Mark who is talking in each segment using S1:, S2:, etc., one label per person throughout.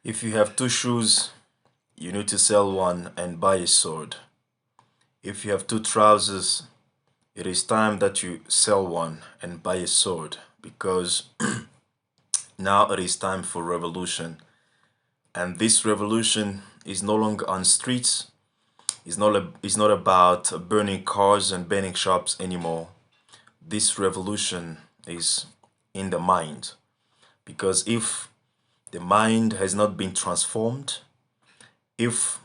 S1: If you have two shoes, you need to sell one and buy a sword. If you have two trousers, it is time that you sell one and buy a sword, because now it is time for revolution. And this revolution is no longer on streets. It's not about burning cars and burning shops anymore. This revolution is in the mind. Because if the mind has not been transformed, if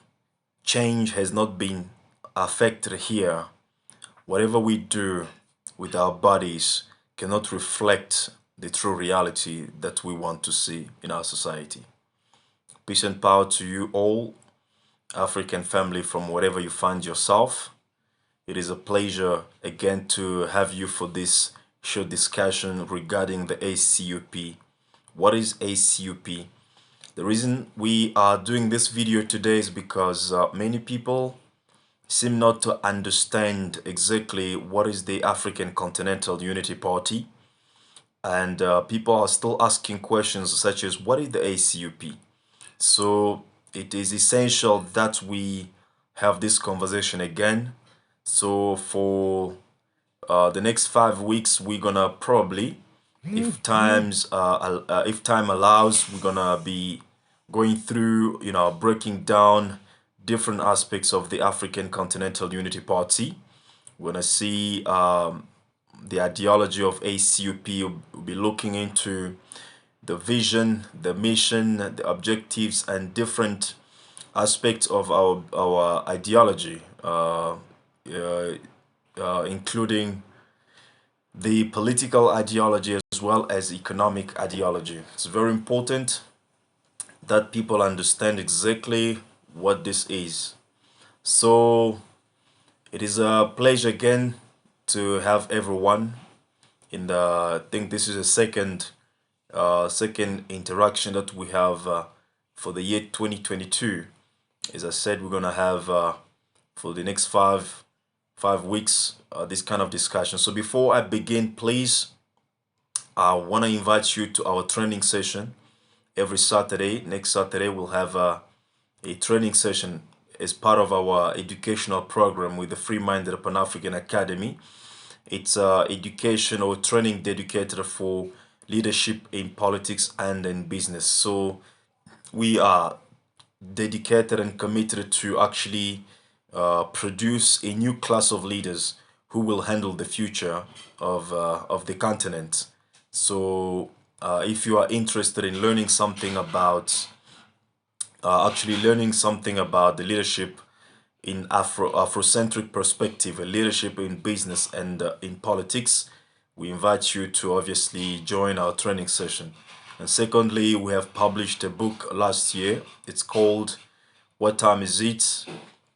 S1: change has not been affected here, whatever we do with our bodies cannot reflect the true reality that we want to see in our society. Peace and power to you all, African family, from wherever you find yourself. It is a pleasure again to have you for this short discussion regarding the ACUP. What is ACUP? The reason we are doing this video today is because many people seem not to understand exactly what is the African Continental Unity Party, and people are still asking questions such as what is the ACUP? So it is essential that we have this conversation again. So for the next 5 weeks, we're gonna probably, if time allows, we're gonna be going through, breaking down different aspects of the African Continental Unity Party. We're gonna see the ideology of ACUP. We'll be looking into the vision, the mission, the objectives, and different aspects of our ideology, including the political ideology as well as economic ideology. It's very important that people understand exactly what this is. So it is a pleasure again to have everyone in the, I think this is a second interaction that we have for the year 2022. As I said, we're gonna have for the next five weeks this kind of discussion. So before I begin, please, I want to invite you to our training session every Saturday. Next Saturday we'll have a training session as part of our educational program with the Free-Minded Pan-African Academy. It's education or training dedicated for leadership in politics and in business. So we are dedicated and committed to actually produce a new class of leaders who will handle the future of the continent. So if you are interested in learning something about the leadership in Afrocentric perspective, a leadership in business and in politics, we invite you to obviously join our training session. And secondly, we have published a book last year. It's called What Time Is It?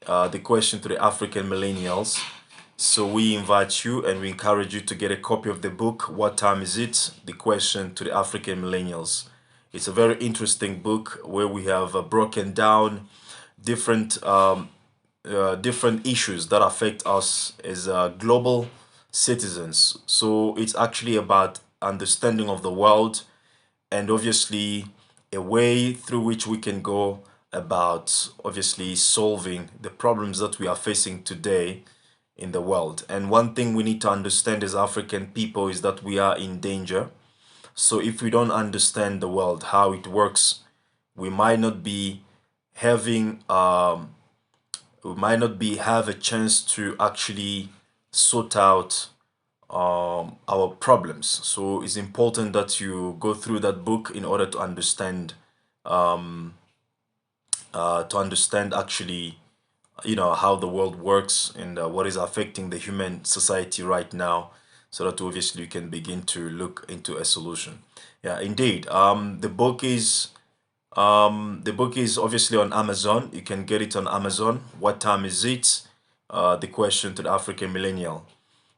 S1: The Question to the African Millennials. So we invite you and we encourage you to get a copy of the book, What Time Is It? The Question to the African Millennials. It's a very interesting book where we have broken down different issues that affect us as global citizens. So it's actually about understanding of the world and obviously a way through which we can go about obviously solving the problems that we are facing today in the world. And one thing we need to understand as African people is that we are in danger. So if we don't understand the world, how it works, we might not be having have a chance to actually sort out our problems. So it's important that you go through that book in order to understand actually how the world works and what is affecting the human society right now, so that obviously you can begin to look into a solution. Yeah, indeed. The book is obviously on Amazon. You can get it on Amazon. What Time Is It? The Question to the African Millennial.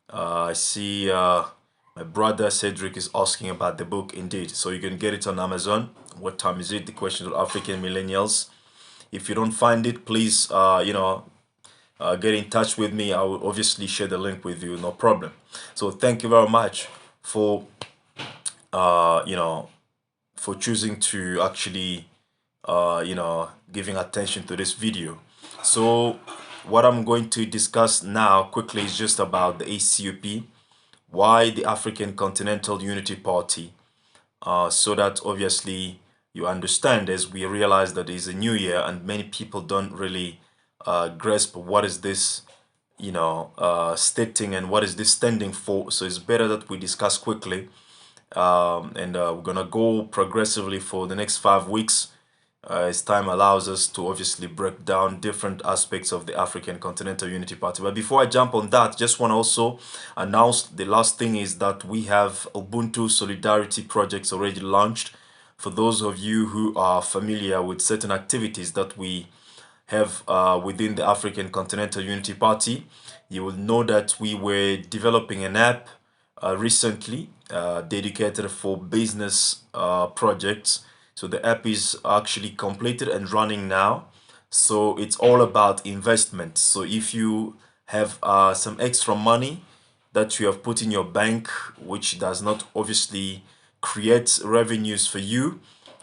S1: I see my brother Cedric is asking about the book. Indeed, so you can get it on Amazon. What Time Is It? The Question to the African Millennials. If you don't find it, please get in touch with me. I will obviously share the link with you, no problem. So thank you very much for for choosing to actually giving attention to this video. So what I'm going to discuss now quickly is just about the ACUP, why the African Continental Unity Party, so that obviously you understand, as we realize that it's a new year and many people don't really grasp what is this stating and what is this standing for. So it's better that we discuss quickly, and we're gonna go progressively for the next 5 weeks, as time allows us to obviously break down different aspects of the African Continental Unity Party. But before I jump on that, just want to also announce the last thing is that we have Ubuntu Solidarity projects already launched. For those of you who are familiar with certain activities that we have within the African Continental Unity Party, you will know that we were developing an app recently dedicated for business projects. So the app is actually completed and running now. So it's all about investment. So if you have some extra money that you have put in your bank, which does not obviously create revenues for you,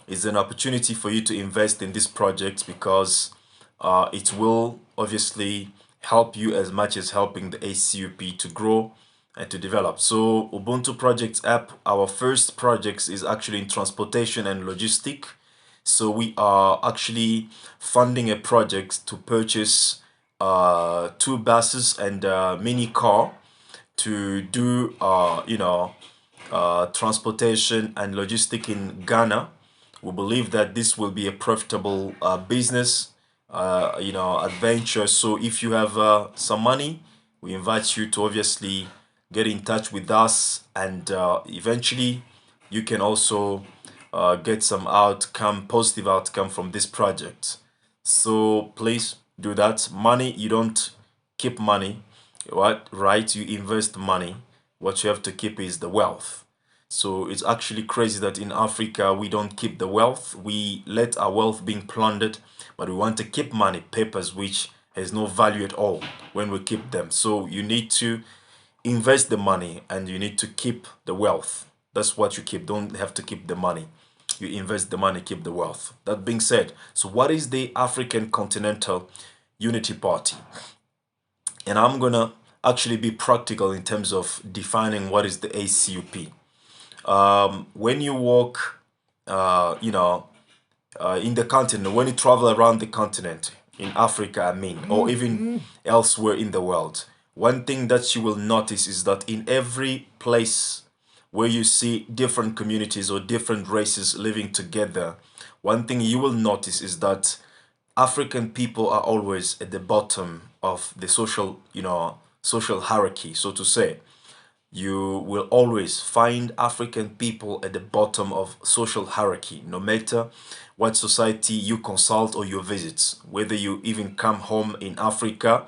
S1: it's an opportunity for you to invest in this project, because it will obviously help you as much as helping the ACUP to grow and to develop. So Ubuntu Projects app, our first project is actually in transportation and logistic. So we are actually funding a project to purchase 2 buses and a mini car to do transportation and logistic in Ghana. We believe that this will be a profitable business adventure. So if you have some money, we invite you to obviously get in touch with us, and eventually you can also get some positive outcome from this project. So please do that. Money, you don't keep money, right? You invest money. What you have to keep is the wealth. So it's actually crazy that in Africa we don't keep the wealth. We let our wealth being plundered, but we want to keep money, papers, which has no value at all when we keep them. So you need to invest the money and you need to keep the wealth. That's what you keep. Don't have to keep the money. You invest the money, keep the wealth. That being said, so what is the African Continental Unity Party? And I'm gonna actually be practical in terms of defining what is the ACUP. When you walk, in the continent, when you travel around the continent, in Africa, I mean, or even elsewhere in the world, one thing that you will notice is that in every place where you see different communities or different races living together, one thing you will notice is that African people are always at the bottom of the social hierarchy, so to say. You will always find African people at the bottom of social hierarchy, no matter what society you consult or you visit, whether you even come home in Africa.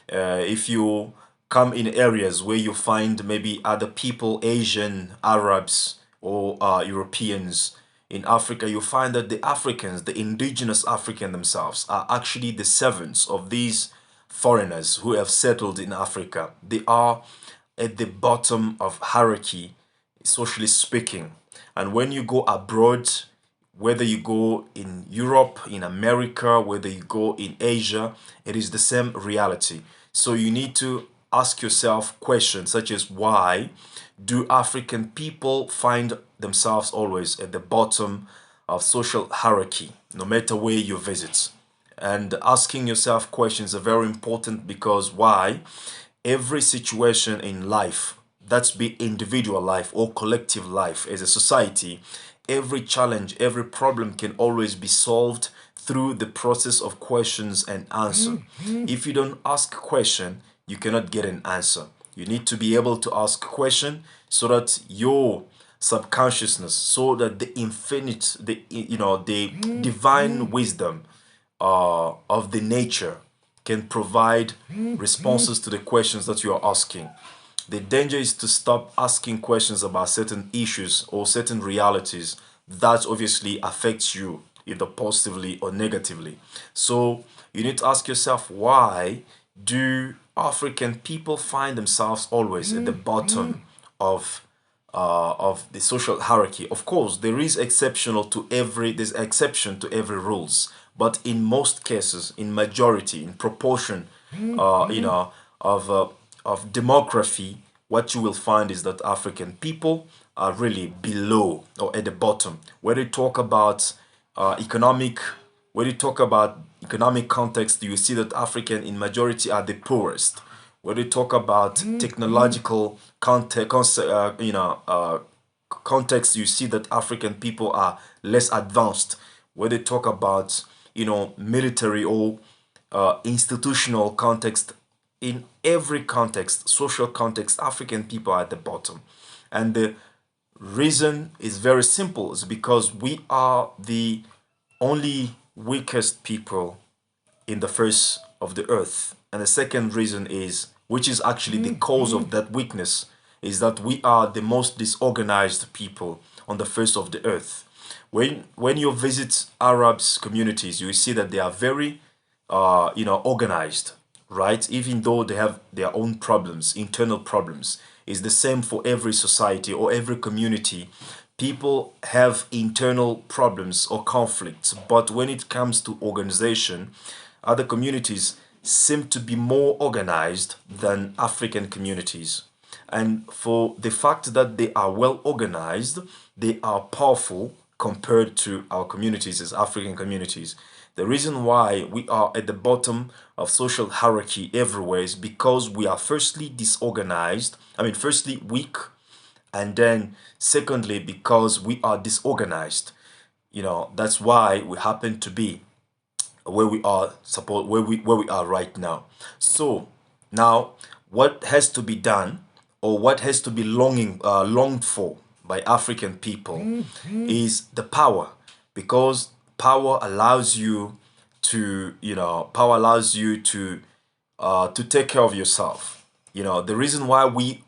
S1: If you come in areas where you find maybe other people, Asian, Arabs, or Europeans in Africa, you find that the Africans, the indigenous African themselves, are actually the servants of these foreigners who have settled in Africa. They are at the bottom of hierarchy, socially speaking. And when you go abroad, whether you go in Europe, in America, whether you go in Asia, it is the same reality. So you need to ask yourself questions such as, why do African people find themselves always at the bottom of social hierarchy, no matter where you visit? And asking yourself questions are very important, because why? Every situation in life, that's be individual life or collective life as a society, every challenge, every problem can always be solved through the process of questions and answer. If you don't ask a question, you cannot get an answer. You need to be able to ask a question so that your subconsciousness, so that the infinite, the divine wisdom of the nature can provide responses to the questions that you are asking. The danger is to stop asking questions about certain issues or certain realities that obviously affects you, either positively or negatively. So you need to ask yourself, why do African people find themselves always at the bottom of of the social hierarchy. Of course, there is there's exception to every rules, but in most cases, in majority, in proportion, you know, of demography, what you will find is that African people are really below or at the bottom. Whether you talk about economic, when you talk about economic context, you see that African in majority are the poorest. When you talk about technological context, you see that African people are less advanced. When they talk about military or institutional context, in every context, social context, African people are at the bottom, and the reason is very simple. It's because we are the only weakest people in the face of the earth. And the second reason is, which is actually the cause of that weakness, is that we are the most disorganized people on the face of the earth. When you visit Arabs communities, you see that they are very organized, right? Even though they have their own problems, internal problems. It's the same for every society or every community. People have internal problems or conflicts, but when it comes to organization, other communities seem to be more organized than African communities. And for the fact that they are well organized, they are powerful compared to our communities as African communities. The reason why we are at the bottom of social hierarchy everywhere is because we are firstly disorganized, firstly weak, and then secondly because we are disorganized. That's why we happen to be where we are where we are right now. So now what has to be done, or what has to be longed for by African people is the power, because power allows you to take care of yourself. The reason why we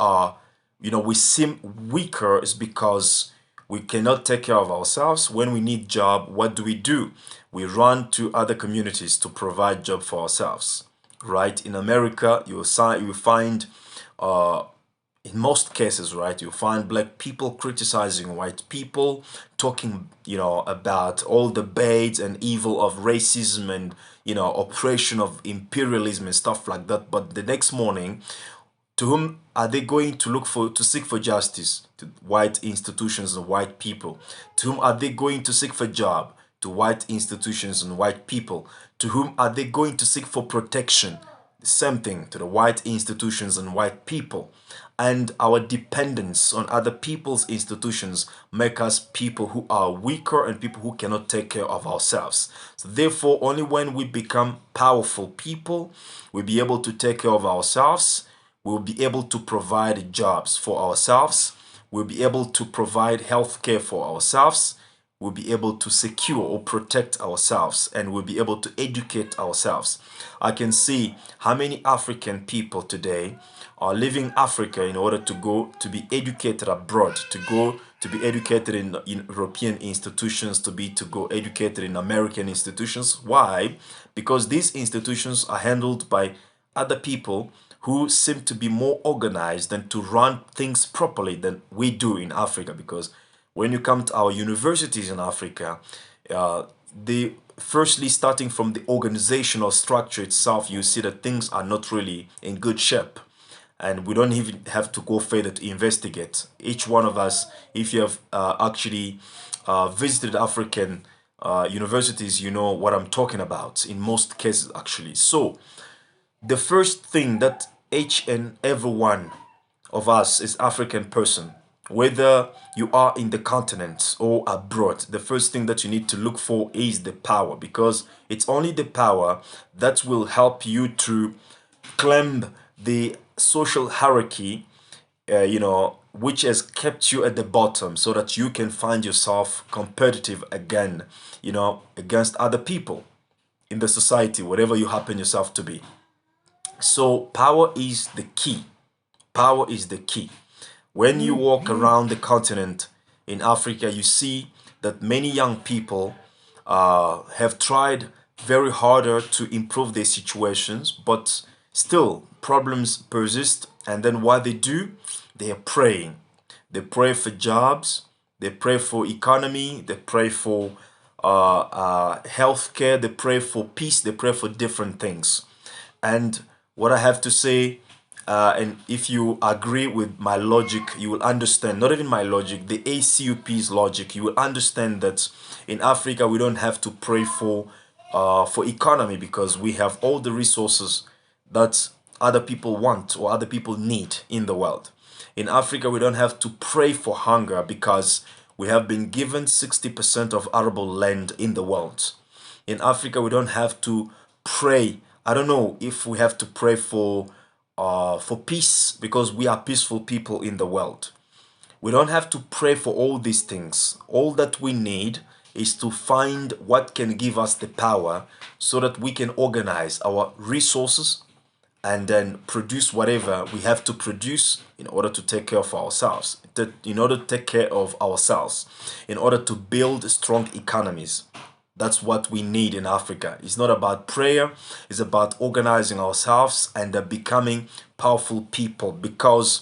S1: seem weaker is because we cannot take care of ourselves. When we need job, what do? We run to other communities to provide job for ourselves, right? In America, you will find, in most cases, right, you find black people criticizing white people, talking, about all the bads and evil of racism and, oppression of imperialism and stuff like that. But the next morning, to whom are they going to seek for justice? To white institutions and white people. To whom are they going to seek for job? To white institutions and white people. To whom are they going to seek for protection? The same thing, to the white institutions and white people. And our dependence on other people's institutions make us people who are weaker and people who cannot take care of ourselves. So therefore, only when we become powerful people, we'll be able to take care of ourselves. We'll be able to provide jobs for ourselves. We'll be able to provide health care for ourselves. We'll be able to secure or protect ourselves, and we'll be able to educate ourselves. I can see how many African people today are leaving Africa in order to go to be educated abroad, to go to be educated in European institutions, to go educated in American institutions. Why? Because these institutions are handled by other people who seem to be more organized and to run things properly than we do in Africa. Because when you come to our universities in Africa, they firstly, starting from the organizational structure itself, you see that things are not really in good shape. And we don't even have to go further to investigate. Each one of us, if you have actually visited African universities, you know what I'm talking about in most cases, actually. So the first thing that each and every one of us is African person, whether you are in the continent or abroad, the first thing that you need to look for is the power, because it's only the power that will help you to climb the social hierarchy, which has kept you at the bottom, so that you can find yourself competitive again, against other people in the society, whatever you happen yourself to be. So power is the key. Power is the key. When you walk around the continent in Africa, you see that many young people have tried very harder to improve their situations, but still problems persist. And then what they do, they are praying. they pray for jobs, they pray for economy, they pray for healthcare, they pray for peace, they pray for different things. And what I have to say, and if you agree with my logic, you will understand, not even my logic, the ACUP's logic, you will understand that in Africa we don't have to pray for economy because we have all the resources that other people want or other people need in the world. In Africa, we don't have to pray for hunger because we have been given 60% of arable land in the world. In Africa, we don't have to pray. I don't know if we have to pray for peace because we are peaceful people in the world. We don't have to pray for all these things. All that we need is to find what can give us the power so that we can organize our resources and then produce whatever we have to produce in order to take care of ourselves, in order to take care of ourselves, in order to build strong economies. That's what we need in Africa. It's not about prayer, it's about organizing ourselves and becoming powerful people. Because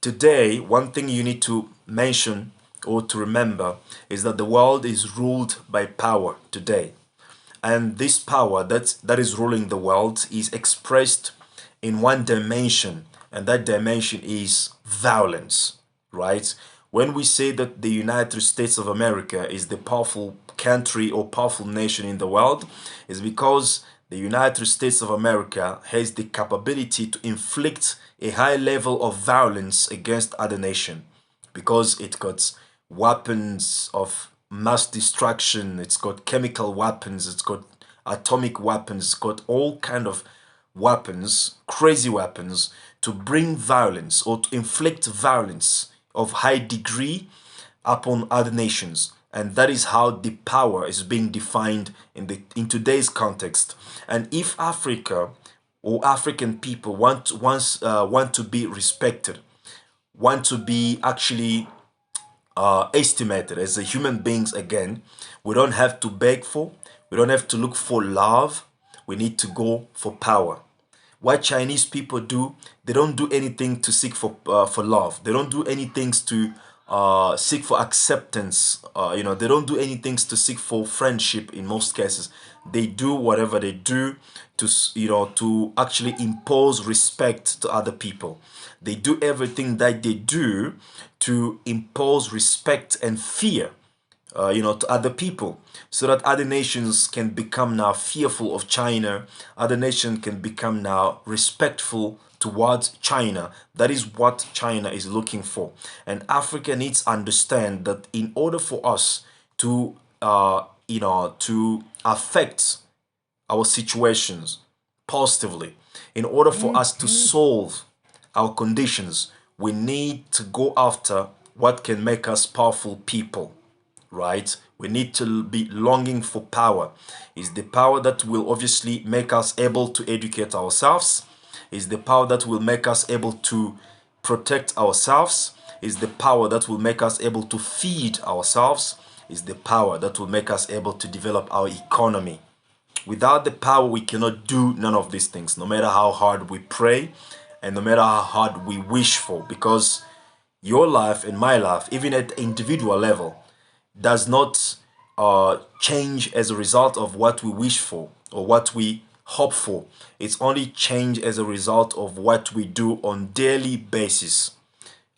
S1: today, one thing you need to mention or to remember is that the world is ruled by power today. And this power that is ruling the world is expressed in one dimension, and that dimension is violence, right? When we say that the United States of America is the powerful country or powerful nation in the world, is because the United States of America has the capability to inflict a high level of violence against other nations because it got weapons of mass destruction, it's got chemical weapons, it's got atomic weapons, it's got all kind of weapons, crazy weapons, to bring violence or to inflict violence of high degree upon other nations. And that is how the power is being defined in today's context. And if Africa or African people want to be respected, want to be actually estimated as a human beings again, we don't have to beg for, we don't have to look for love, we need to go for power. What Chinese people do, they don't do anything to seek for love. They don't do anything to seek for acceptance. They don't do anything to seek for friendship in most cases. They do whatever they do to actually impose respect to other people. They do everything that they do to impose respect and fear to other people, so that other nations can become now fearful of China. Other nations can become now respectful towards China. That is what China is looking for. And Africa needs to understand that in order for us to, to affect our situations positively, in order for us to solve our conditions, we need to go after what can make us powerful people. Right? We need to be longing for power. It's the power that will obviously make us able to educate ourselves. It's the power that will make us able to protect ourselves. It's the power that will make us able to feed ourselves. It's the power that will make us able to develop our economy. Without the power, we cannot do none of these things, no matter how hard we pray and no matter how hard we wish for, because your life and my life, even at the individual level, does not change as a result of what we wish for or what we hope for. It's only change as a result of what we do on daily basis.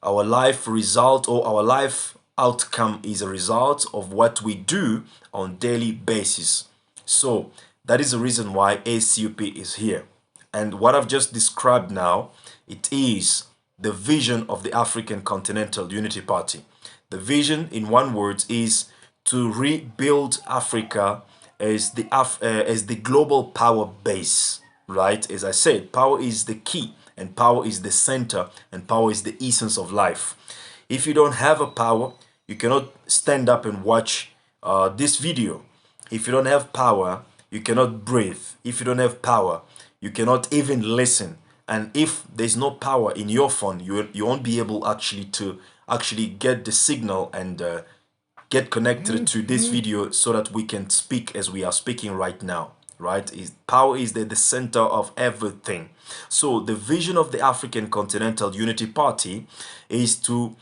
S1: Our life result or our life outcome is a result of what we do on daily basis. So that is the reason why ACUP is here. And what I've just described now, it is the vision of the African Continental Unity Party. The vision, in one word, is to rebuild Africa as the global power base, right? As I said, power is the key, and power is the center, and power is the essence of life. If you don't have a power, you cannot stand up and watch this video. If you don't have power, you cannot breathe. If you don't have power, you cannot even listen. And if there's no power in your phone, you won't be able to get the signal and get connected to this video so that we can speak as we are speaking right now, right? Power is the center of everything. So the vision of the African Continental Unity Party is to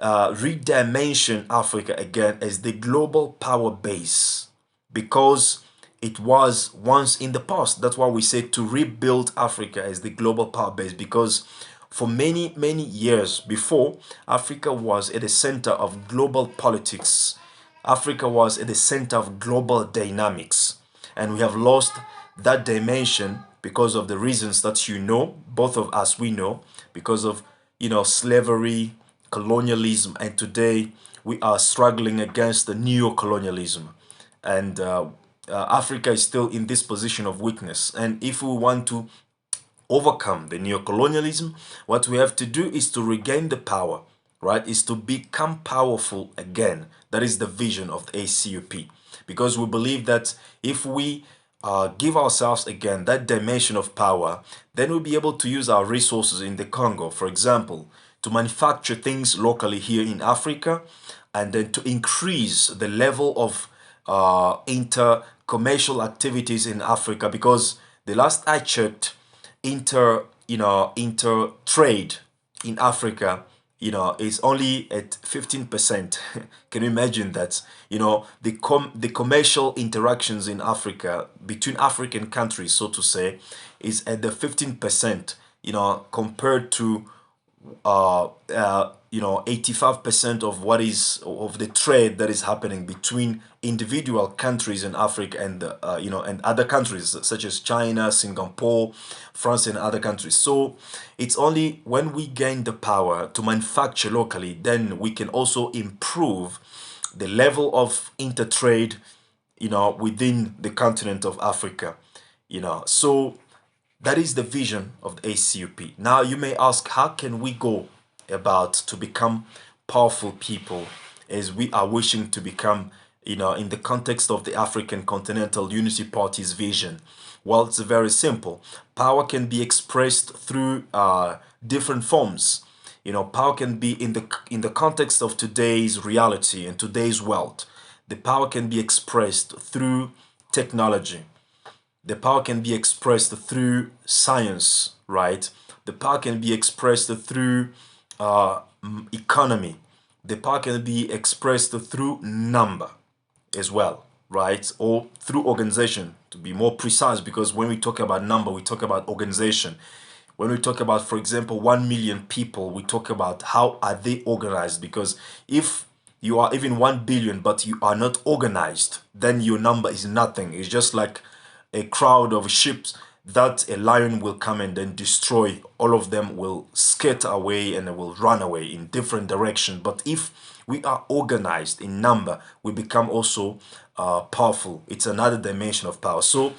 S1: redimension Africa again as the global power base, because it was once in the past. That's why we say to rebuild Africa as the global power base, because for many years before, Africa was at the center of global politics. Africa was at the center of global dynamics, and we have lost that dimension because of the reasons that both of us we know, because of slavery, colonialism, and today we are struggling against the neo-colonialism, and Africa is still in this position of weakness. And if we want to overcome the neo-colonialism, what we have to do is to regain the power, right? Is to become powerful again. That is the vision of the ACUP, because we believe that if we give ourselves again that dimension of power, then we'll be able to use our resources in the Congo, for example, to manufacture things locally here in Africa, and then to increase the level of inter-commercial activities in Africa. Because the last I checked, inter trade in Africa, is only at 15%. Can you imagine that? The commercial interactions in Africa between African countries, so to say, is at the 15%. Compared to 85% of what is of the trade that is happening between individual countries in Africa and and other countries such as China, Singapore, France, and other countries. So it's only when we gain the power to manufacture locally, then we can also improve the level of intertrade within the continent of Africa. So that is the vision of the ACUP. Now you may ask, how can we go about to become powerful people as we are wishing to become, in the context of the African Continental Unity Party's vision? Well, it's very simple. Power can be expressed through different forms. Power can be in the context of today's reality and today's world. The power can be expressed through technology. The power can be expressed through science, right? The power can be expressed through economy. The power can be expressed through number as well, right? Or through organization, to be more precise, because when we talk about number, we talk about organization. When we talk about, for example, 1 million people, we talk about how are they organized, because if you are even 1 billion but you are not organized, then your number is nothing. It's just like a crowd of sheep that a lion will come and then destroy. All of them will scatter away and will run away in different directions. But if we are organized in number, we become also powerful. It's another dimension of power. So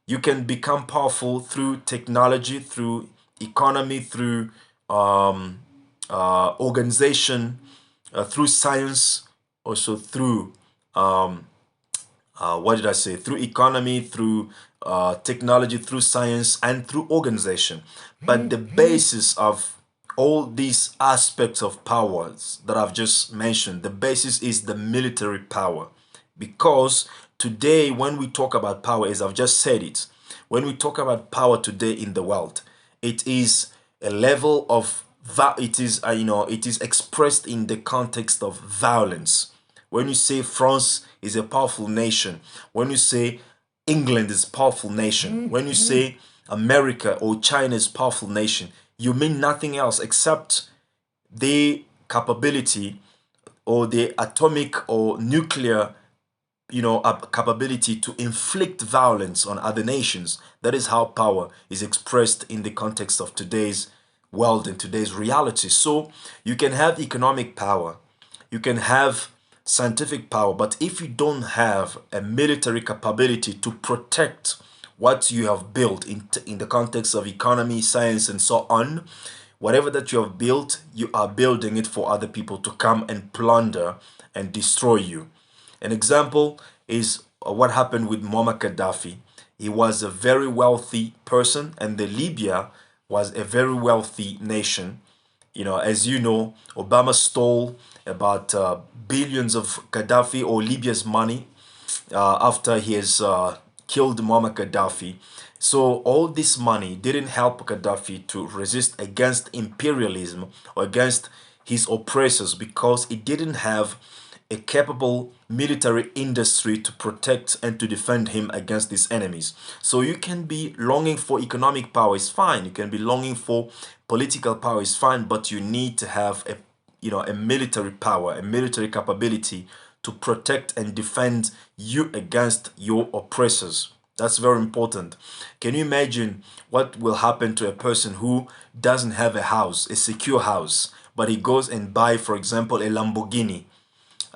S1: you can become powerful through technology, through economy, through organization, through science, also through through economy, through technology, through science, and through organization. But the basis of all these aspects of powers that I've just mentioned, the basis is the military power. Because today, when we talk about power, as I've just said it, when we talk about power today in the world, it is a level of it is expressed in the context of violence. When you say France is a powerful nation, when you say England is a powerful nation, when you say America or China is a powerful nation, you mean nothing else except the capability or the atomic or nuclear capability to inflict violence on other nations. That is how power is expressed in the context of today's world and today's reality. So you can have economic power, you can have scientific power, but if you don't have a military capability to protect what you have built in the context of economy, science, and so on, whatever that you have built, you are building it for other people to come and plunder and destroy you. An example is what happened with Muammar Gaddafi. He was a very wealthy person, and the Libya was a very wealthy nation. As you know, Obama stole about billions of Gaddafi or Libya's money after he has killed Muammar Gaddafi. So all this money didn't help Gaddafi to resist against imperialism or against his oppressors because it didn't have a capable military industry to protect and to defend him against these enemies. So you can be longing for economic power, is fine. You can be longing for political power, is fine, but you need to have a military power, a military capability to protect and defend you against your oppressors. That's very important. Can you imagine what will happen to a person who doesn't have a house, a secure house, but he goes and buy, for example, a Lamborghini?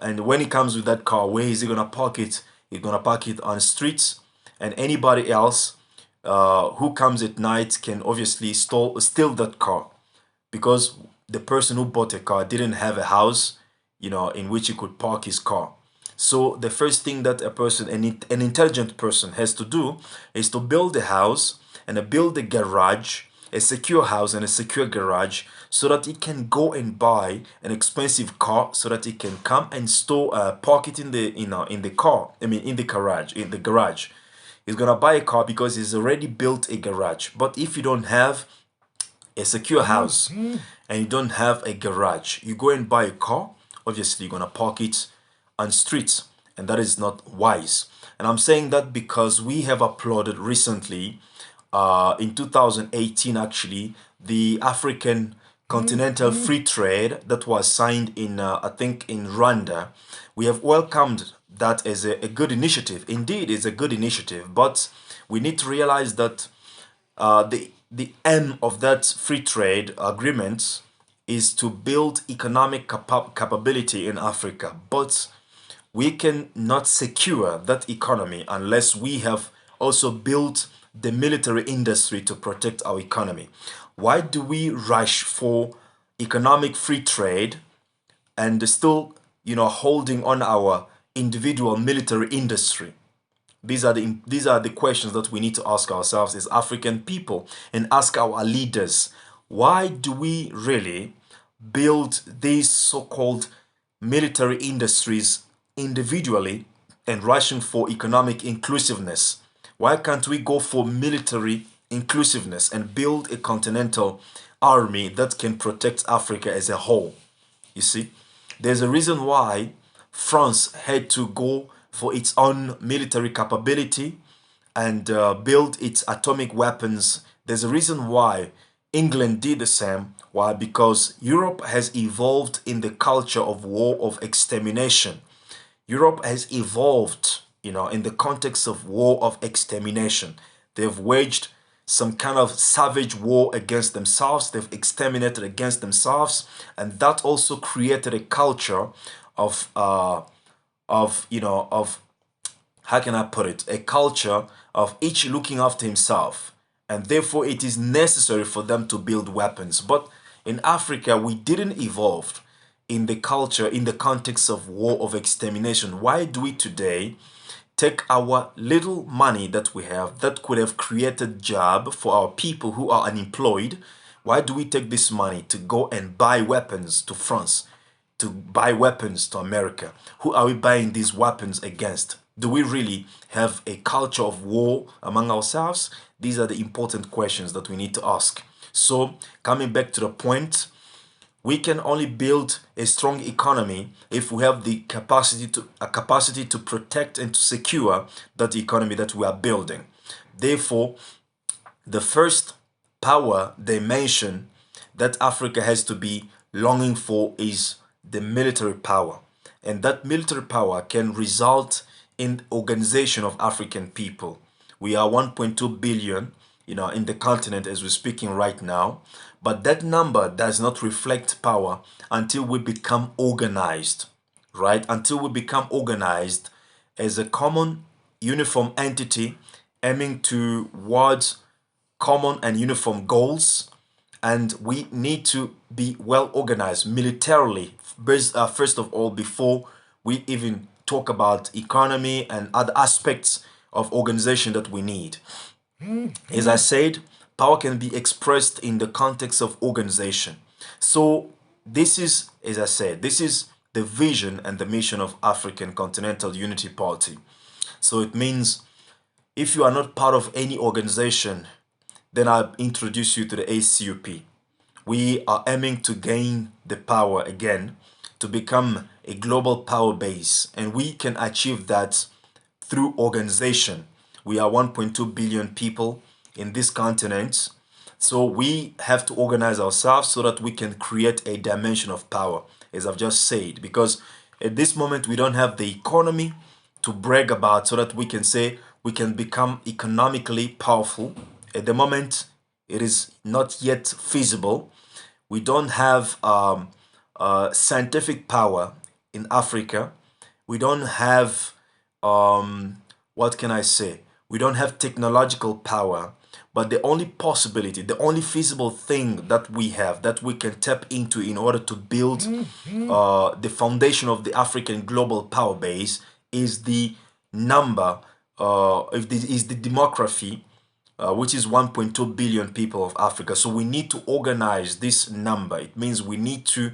S1: And when he comes with that car, where is he gonna park it? He's gonna park it on streets, and anybody else who comes at night can obviously steal that car, because the person who bought a car didn't have a house, in which he could park his car. So the first thing that a person, an intelligent person, has to do is to build a house and build a garage, a secure house and a secure garage, so that he can go and buy an expensive car, so that he can come and park it in the car. I mean, in the garage. He's gonna buy a car because he's already built a garage. But if you don't have a secure house and you don't have a garage, you go and buy a car, obviously you're gonna park it on streets, and that is not wise. And I'm saying that because we have applauded recently, in 2018 actually, the African Continental Free Trade that was signed in, I think, in Rwanda. We have welcomed that as a good initiative. Indeed, it's a good initiative, but we need to realize that the aim of that free trade agreement is to build economic capability in Africa. But we can not secure that economy unless we have also built the military industry to protect our economy. Why do we rush for economic free trade and still, holding on our individual military industry? These are the questions that we need to ask ourselves as African people and ask our leaders. Why do we really build these so-called military industries individually and rushing for economic inclusiveness? Why can't we go for military inclusiveness and build a continental army that can protect Africa as a whole? You see, there's a reason why France had to go for its own military capability and build its atomic weapons. There's a reason why England did the same. Why? Because Europe has evolved in the culture of war of extermination. Europe has evolved, in the context of war of extermination. They've waged some kind of savage war against themselves. They've exterminated against themselves, and that also created a culture of how can I put it? A culture of each looking after himself, and therefore it is necessary for them to build weapons. But in Africa, we didn't evolve in the culture, in the context of war of extermination. Why do we today take our little money that we have that could have created job for our people who are unemployed? Why do we take this money to go and buy weapons to France, to buy weapons to America? Who are we buying these weapons against? Do we really have a culture of war among ourselves? These are the important questions that we need to ask. So, coming back to the point, we can only build a strong economy if we have the capacity to protect and to secure that economy that we are building. Therefore, the first power dimension that Africa has to be longing for is the military power. And that military power can result in organization of African people. We are 1.2 billion, in the continent as we're speaking right now. But that number does not reflect power until we become organized, right? Until we become organized as a common uniform entity aiming towards common and uniform goals. And we need to be well organized militarily, first of all, before we even talk about economy and other aspects of organization that we need. As I said, power can be expressed in the context of organization. So this is, as I said, this is the vision and the mission of African Continental Unity Party. So it means if you are not part of any organization, then I'll introduce you to the ACUP. we are aiming to gain the power again, to become a global power base, and we can achieve that through organization. We are 1.2 billion people in this continent, so we have to organize ourselves so that we can create a dimension of power, as I've just said, because at this moment we don't have the economy to brag about so that we can say we can become economically powerful. At the moment, it is not yet feasible. We don't have scientific power in Africa. We don't have, what can I say? We don't have technological power. But the only possibility, the only feasible thing that we have, that we can tap into in order to build the foundation of the African global power base is the number, is the demography, which is 1.2 billion people of Africa. So we need to organize this number. It means we need to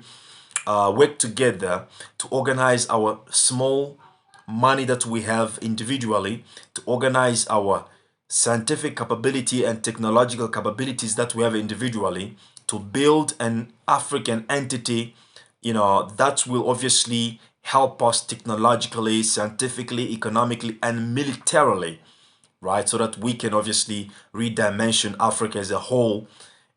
S1: work together to organize our small money that we have individually, to organize our scientific capability and technological capabilities that we have individually, to build an African entity, that will obviously help us technologically, scientifically, economically, and militarily, right? So that we can obviously redimension Africa as a whole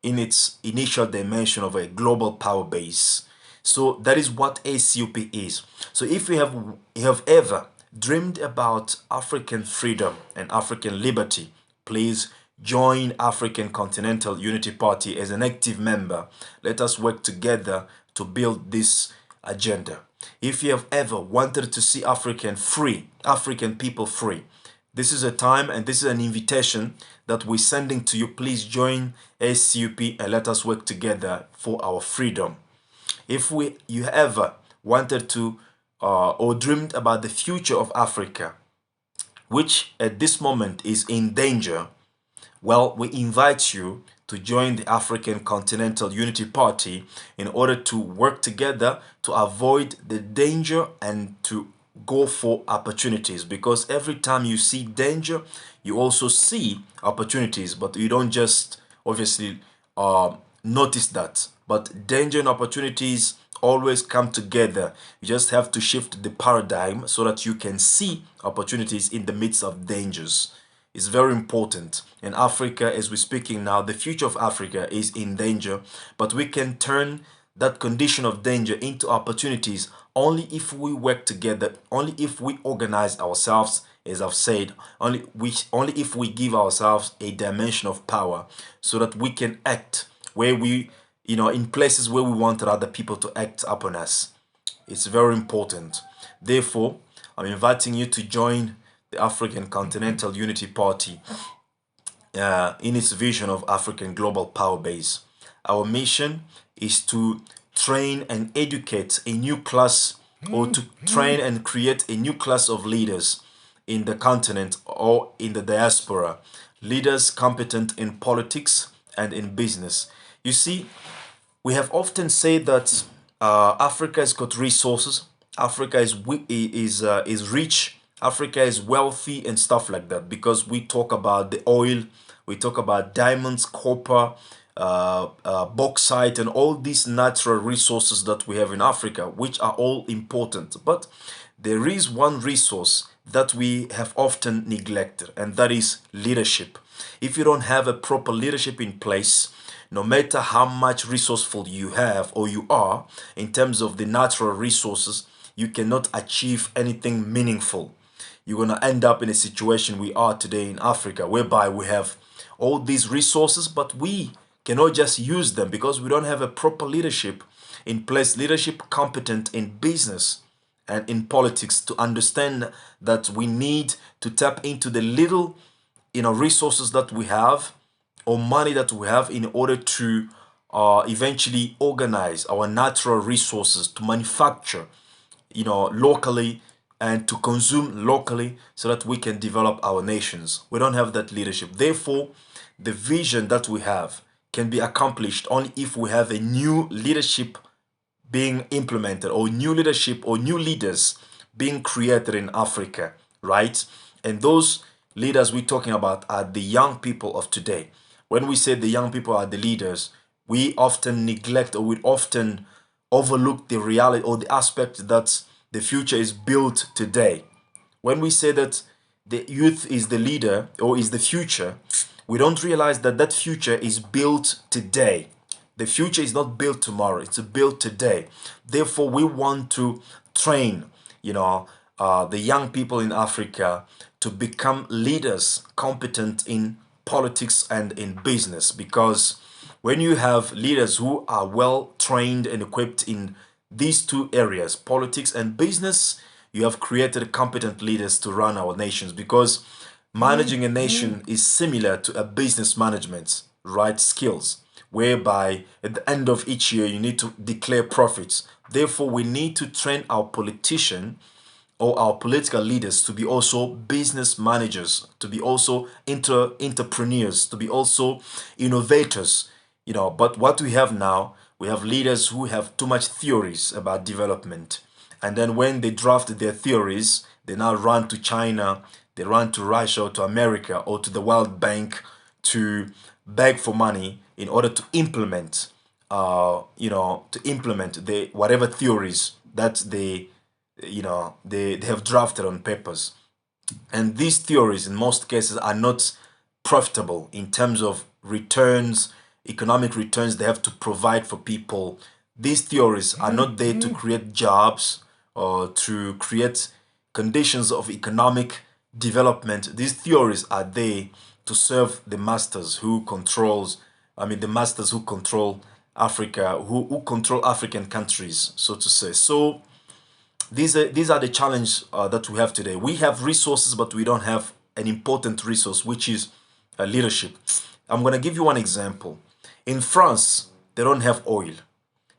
S1: in its initial dimension of a global power base. So that is what ACUP is. So if you have ever dreamed about African freedom and African liberty, please join African Continental Unity Party as an active member. Let us work together to build this agenda. If you have ever wanted to see African people free, this is a time and this is an invitation that we're sending to you. Please join ACUP and let us work together for our freedom. If you ever wanted to or dreamed about the future of Africa, which at this moment is in danger, well, we invite you to join the African Continental Unity Party in order to work together to avoid the danger and to go for opportunities, because every time you see danger, you also see opportunities, but you don't just obviously notice that. But danger and opportunities always come together. You just have to shift the paradigm so that you can see opportunities in the midst of dangers. It's very important. In Africa, as we're speaking now, the future of Africa is in danger, but we can turn that condition of danger into opportunities only if we work together, only if we organize ourselves, as I've said, only if we give ourselves a dimension of power so that we can act where we, in places where we want other people to act upon us. It's very important. Therefore, I'm inviting you to join the African Continental Unity Party in its vision of African global power base. Our mission is to train and educate a new class, or to train and create a new class of leaders in the continent or in the diaspora. Leaders competent in politics and in business. You see, we have often said that Africa has got resources. Africa is rich. Africa is wealthy and stuff like that, because we talk about the oil, we talk about diamonds, copper, bauxite, and all these natural resources that we have in Africa, which are all important. But there is one resource that we have often neglected, and that is leadership. If you don't have a proper leadership in place, no matter how much resourceful you have or you are in terms of the natural resources, you cannot achieve anything meaningful. You're going to end up in a situation we are today in Africa, whereby we have all these resources, but we cannot just use them because we don't have a proper leadership in place, leadership competent in business and in politics, to understand that we need to tap into the little resources that we have or money that we have in order to eventually organize our natural resources to manufacture locally and to consume locally so that we can develop our nations. We don't have that leadership. Therefore, the vision that we have can be accomplished only if we have a new leadership being implemented, or new leadership or new leaders being created in Africa, right? And those leaders we're talking about are the young people of today. When we say the young people are the leaders, we often neglect or we often overlook the reality or the aspect that the future is built today. When we say that the youth is the leader or is the future, we don't realize that that future is built today. The future is not built tomorrow, it's built today. Therefore, we want to train, the young people in Africa to become leaders competent in politics and in business, because when you have leaders who are well trained and equipped in these two areas, politics and business, you have created competent leaders to run our nations, because managing a nation is similar to a business management, right? Skills, whereby at the end of each year you need to declare profits. Therefore, we need to train our politician or our political leaders to be also business managers, to be also entrepreneurs, to be also innovators. But what we have now, we have leaders who have too much theories about development. And then when they draft their theories, they now run to China, they run to Russia or to America or to the World Bank to beg for money in order to implement, the whatever theories that they have drafted on papers. And these theories in most cases are not profitable in terms of returns, economic returns they have to provide for people. These theories are not there to create jobs or to create conditions of economic development. These theories are there to serve the masters who the masters who control Africa, who control African countries, so to say. So these are the challenge that we have today. We have resources, but we don't have an important resource, which is leadership. I'm going to give you one example. In France, they don't have oil.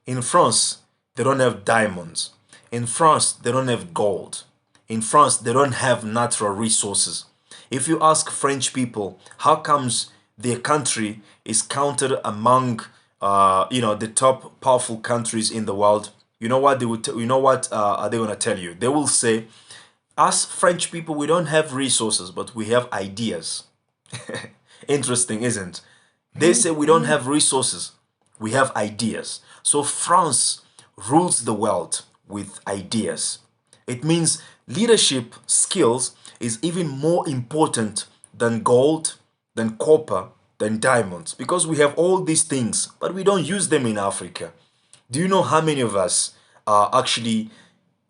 S1: In France, they don't have diamonds. In France, they don't have gold. In France, they don't have natural resources. If you ask French people, how comes their country is counted among the top powerful countries in the world? You know what they would? Are they going to tell you? They will say, "Us French people, we don't have resources, but we have ideas." Interesting, isn't it? They say we don't have resources, we have ideas. So France rules the world with ideas. It means leadership skills is even more important than gold, than copper, than diamonds, because we have all these things, but we don't use them in Africa. Do you know how many of us are actually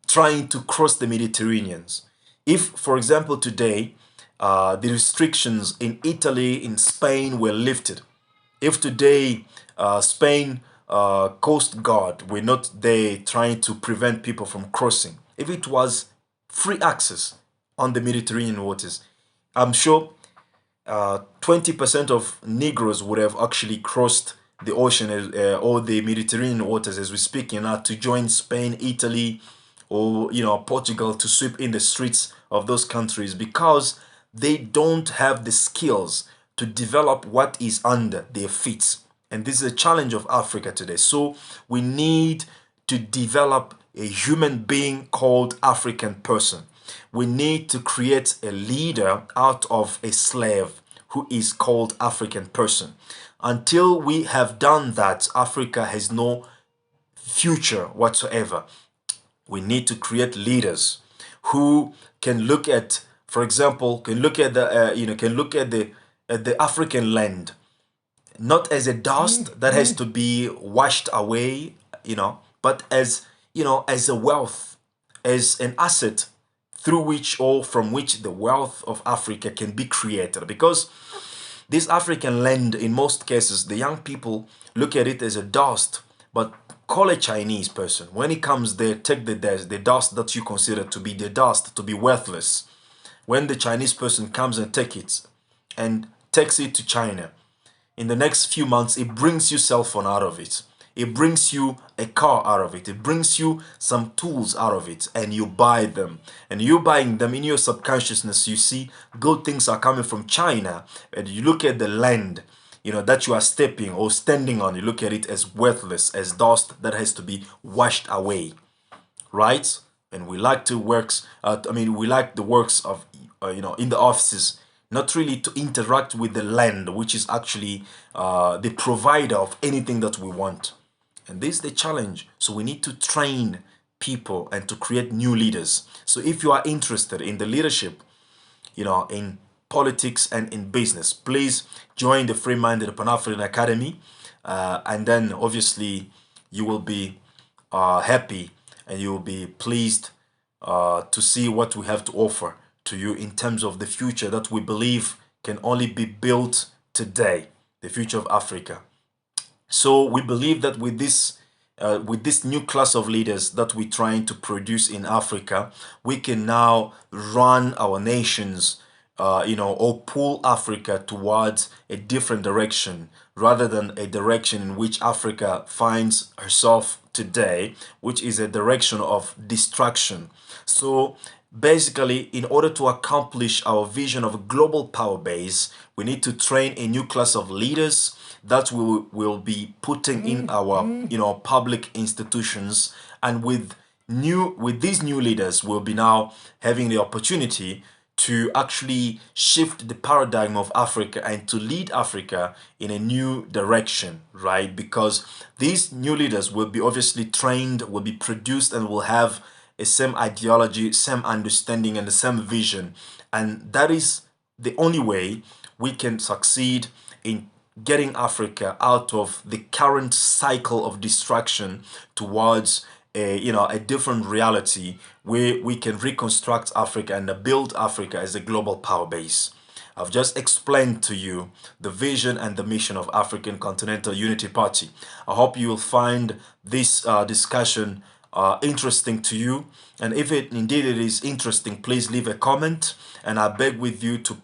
S1: trying to cross the Mediterranean? If, for example, today the restrictions in Italy, in Spain were lifted, if today Spain Coast Guard were not there trying to prevent people from crossing, if it was free access on the Mediterranean waters, I'm sure 20% of Negroes would have actually crossed the ocean or the Mediterranean waters as we speak now to join Spain, Italy, or Portugal to sweep in the streets of those countries, because they don't have the skills to develop what is under their feet. And this is a challenge of Africa today. So we need to develop a human being called African person. We need to create a leader out of a slave who is called African person. Until we have done that, Africa has no future whatsoever. We need to create leaders who can look at, for example, can look at the African land not as a dust that has to be washed away, but as a wealth, as an asset through which or from which the wealth of Africa can be created. Because this African land, in most cases, the young people look at it as a dust, but call a Chinese person. When he comes there, take the dust that you consider to be the dust, to be worthless. When the Chinese person comes and takes it to China, in the next few months, it brings you cell phone out of it. It brings you a car out of it. It brings you some tools out of it, and you buy them. And you buying them in your subconsciousness, you see good things are coming from China, and you look at the land, that you are stepping or standing on. You look at it as worthless, as dust that has to be washed away, right? And we like to we like the works of, in the offices not really to interact with the land, which is actually the provider of anything that we want. And this is the challenge. So we need to train people and to create new leaders. So if you are interested in the leadership, in politics and in business, please join the Free-Minded Pan-African Academy. And then obviously you will be happy and you will be pleased to see what we have to offer to you in terms of the future that we believe can only be built today, the future of Africa. So we believe that with this new class of leaders that we're trying to produce in Africa, we can now run our nations, or pull Africa towards a different direction rather than a direction in which Africa finds herself today, which is a direction of destruction. So basically, in order to accomplish our vision of a global power base, we need to train a new class of leaders that we will be putting in our public institutions. And with these new leaders, we'll be now having the opportunity to actually shift the paradigm of Africa and to lead Africa in a new direction, right? Because these new leaders will be obviously trained, will be produced, and will have a same ideology, same understanding, and the same vision. And that is the only way we can succeed in getting Africa out of the current cycle of distraction towards a different reality where we can reconstruct Africa and build Africa as a global power base. I've just explained to you the vision and the mission of African Continental Unity Party. I hope you will find this discussion interesting to you. And if indeed it is interesting, please leave a comment. And I beg with you to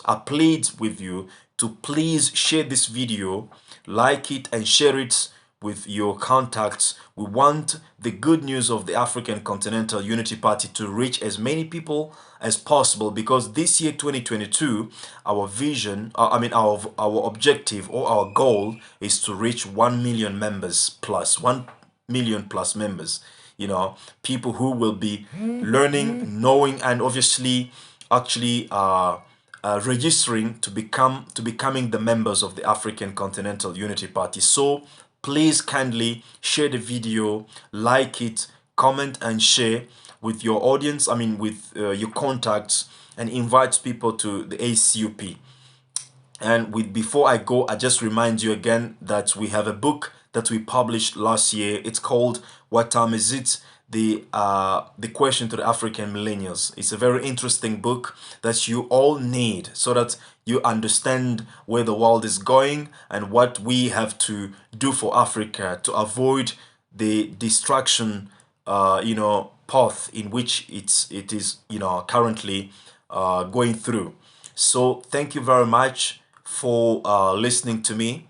S1: I plead with you to please share this video, like it and share it with your contacts. We want the good news of the African Continental Unity Party to reach as many people as possible, because this year 2022, our vision, our objective or our goal is to reach 1 million members plus, 1 million plus members, people who will be learning, knowing, and obviously actually registering to becoming the members of the African Continental Unity Party. So please kindly share the video, like it, comment and share with your audience, with your contacts, and invite people to the ACUP. And before I go, I just remind you again that we have a book that we published last year. It's called What Time Is It? The question to the African millennials. It's a very interesting book that you all need so that you understand where the world is going and what we have to do for Africa to avoid the destruction path in which it is currently going through. So thank you very much for listening to me.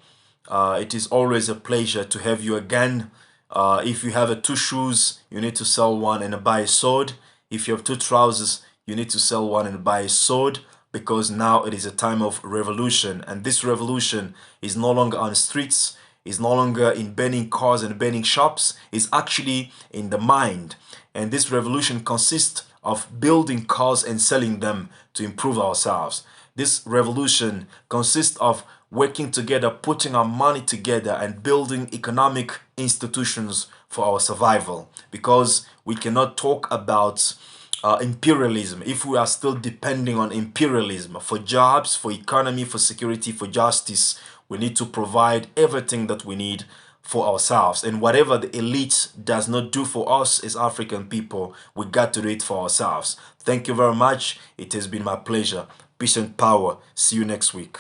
S1: It is always a pleasure to have you again. If you have 2 shoes, you need to sell one and buy a sword. If you have 2 trousers, you need to sell one and buy a sword, because now it is a time of revolution. And this revolution is no longer on the streets, is no longer in burning cars and burning shops, it's actually in the mind. And this revolution consists of building cars and selling them to improve ourselves. This revolution consists of working together, putting our money together and building economic institutions for our survival, because we cannot talk about imperialism if we are still depending on imperialism for jobs, for economy, for security, for justice. We need to provide everything that we need for ourselves, and whatever the elite does not do for us as African people, we got to do it for ourselves. Thank you very much. It has been my pleasure. Peace and power. See you next week.